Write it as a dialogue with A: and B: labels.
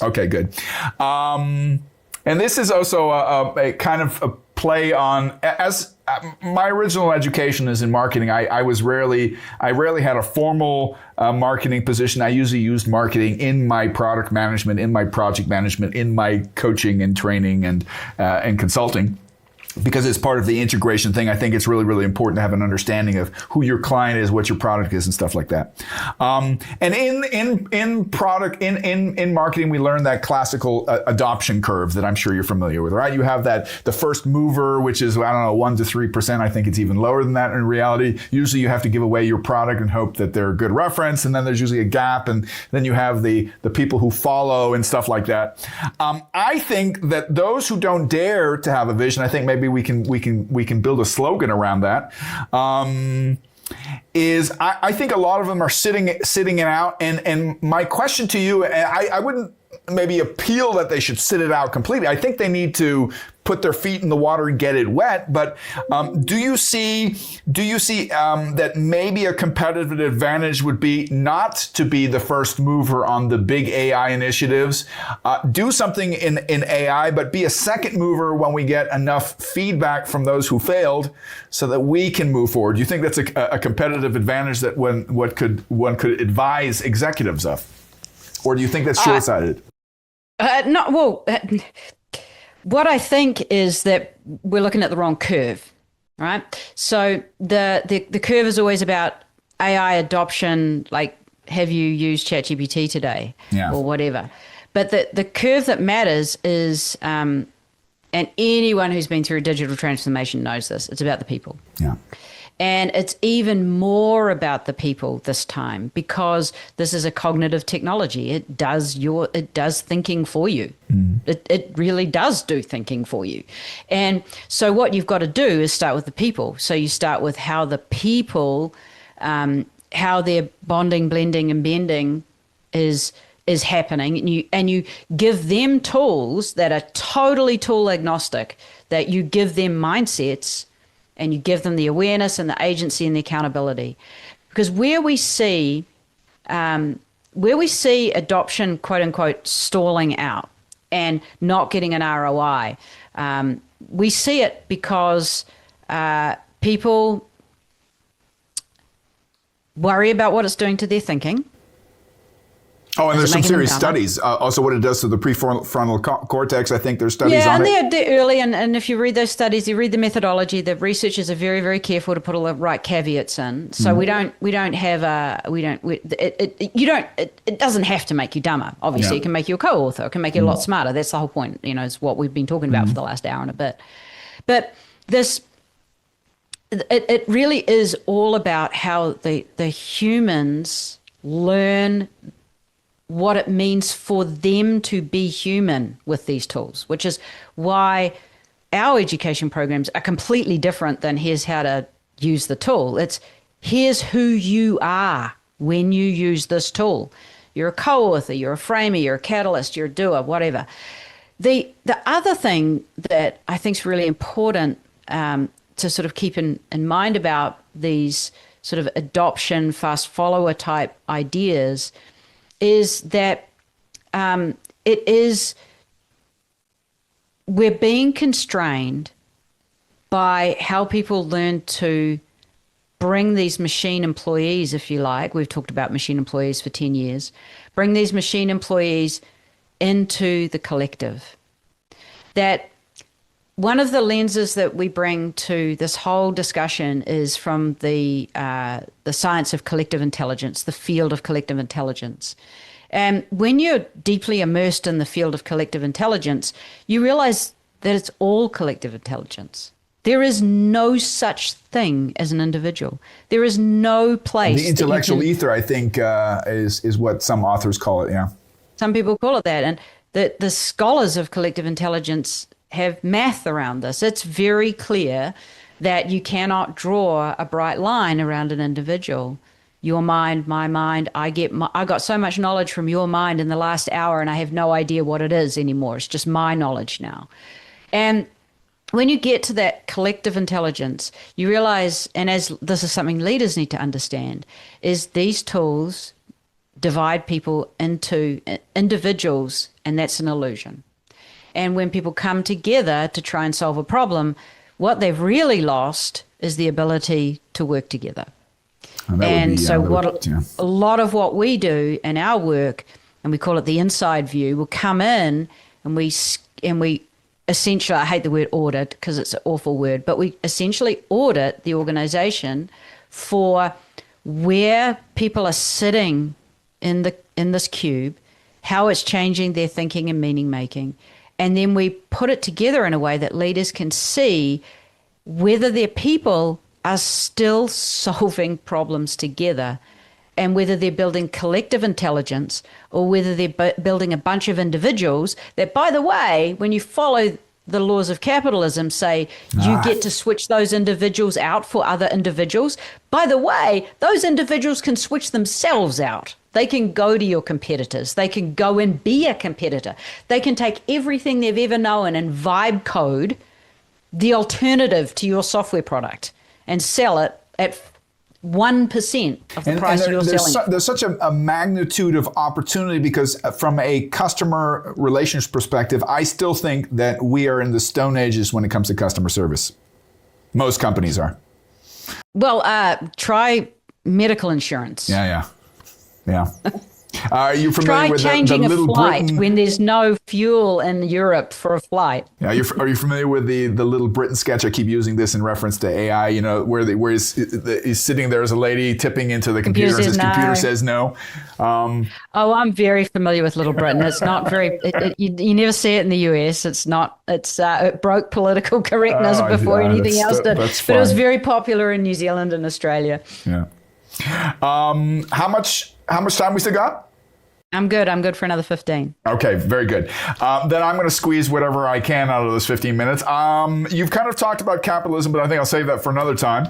A: Okay, good. And this is also a kind of a play on, as my original education is in marketing. I rarely had a formal marketing position. I usually used marketing in my product management, in my project management, in my coaching and training and consulting. Because it's part of the integration thing, I think it's really, really important to have an understanding of who your client is, what your product is, and stuff like that. And in marketing, we learned that classical adoption curve that I'm sure you're familiar with, right? You have the first mover, which is, 1 to 3%. I think it's even lower than that in reality. Usually you have to give away your product and hope that they're a good reference. And then there's usually a gap. And then you have the people who follow and stuff like that. I think that those who don't dare to have a vision, I think maybe we can build a slogan around that. I think a lot of them are sitting it out. And my question to you, I wouldn't maybe appeal that they should sit it out completely. I think they need to put their feet in the water and get it wet. But do you see that maybe a competitive advantage would be not to be the first mover on the big AI initiatives, do something in AI, but be a second mover when we get enough feedback from those who failed so that we can move forward? Do you think that's a competitive advantage that one could advise executives of? Or do you think that's short-sighted?
B: What I think is that we're looking at the wrong curve, right? So the curve is always about AI adoption, like have you used ChatGPT today or whatever. But the curve that matters is, and anyone who's been through a digital transformation knows this, it's about the people. Yeah. And it's even more about the people this time because this is a cognitive technology. It does thinking for you. It really does do thinking for you. And so what you've got to do is start with the people. So you start with how the people, how their bonding, blending, and bending is happening, and you give them tools that are totally tool agnostic, that you give them mindsets and you give them the awareness and the agency and the accountability. Because where we see adoption, quote unquote, stalling out and not getting an ROI, we see it because people worry about what it's doing to their thinking.
A: Oh, and there's some serious studies. Also what it does to the prefrontal cortex. I think there's studies on it. Yeah,
B: they're early. And if you read those studies, you read the methodology, the researchers are very, very careful to put all the right caveats in. So it doesn't have to make you dumber. Obviously, it can make you a co-author. It can make you a lot smarter. That's the whole point, is what we've been talking about for the last hour and a bit. But it really is all about how the humans learn what it means for them to be human with these tools, which is why our education programs are completely different than here's how to use the tool. It's here's who you are when you use this tool. You're a co-author, you're a framer, you're a catalyst, you're a doer, whatever. The other thing that I think is really important to sort of keep in mind about these sort of adoption, fast follower type ideas is that we're being constrained by how people learn to bring these machine employees, if you like. We've talked about machine employees for 10 years. Bring these machine employees into the collective. That one of the lenses that we bring to this whole discussion is from the science of collective intelligence, the field of collective intelligence. And when you're deeply immersed in the field of collective intelligence, you realize that it's all collective intelligence. There is no such thing as an individual. There is no place.
A: The intellectual ether, I think, is what some authors call it, yeah.
B: Some people call it that. And the scholars of collective intelligence have math around this. It's very clear that you cannot draw a bright line around an individual. Your mind, my mind, I got so much knowledge from your mind in the last hour and I have no idea what it is anymore. It's just my knowledge now. And when you get to that collective intelligence, you realize, and as this is something leaders need to understand, is these tools divide people into individuals, and that's an illusion. And when people come together to try and solve a problem, what they've really lost is the ability to work together. And so a lot of what we do in our work, and we call it the inside view, will come in and we essentially, I hate the word audit because it's an awful word, but we essentially audit the organization for where people are sitting in this cube, how it's changing their thinking and meaning making. And then we put it together in a way that leaders can see whether their people are still solving problems together, and whether they're building collective intelligence or whether they're building a bunch of individuals that, by the way, when you follow the laws of capitalism, say you get to switch those individuals out for other individuals. By the way, those individuals can switch themselves out. They can go to your competitors. They can go and be a competitor. They can take everything they've ever known and vibe code the alternative to your software product and sell it at 1% of the price you're selling.
A: There's such a magnitude of opportunity because from a customer relations perspective, I still think that we are in the Stone Ages when it comes to customer service. Most companies are.
B: Well, try medical insurance.
A: Yeah. Are you familiar with
B: changing
A: the Little
B: a flight
A: Britain?
B: when there's no fuel in Europe for a flight?
A: Yeah, are you familiar with the Little Britain sketch? I keep using this in reference to AI. You know, where he's sitting there as a lady tipping into the computer, and his computer says no.
B: I'm very familiar with Little Britain. It's not very. You never see it in the US. It's not. It broke political correctness before anything else did. But it was very popular in New Zealand and Australia.
A: Yeah. How much time we still got?
B: I'm good for another 15.
A: Okay, very good. Then I'm going to squeeze whatever I can out of those 15 minutes. You've kind of talked about capitalism, but I think I'll save that for another time.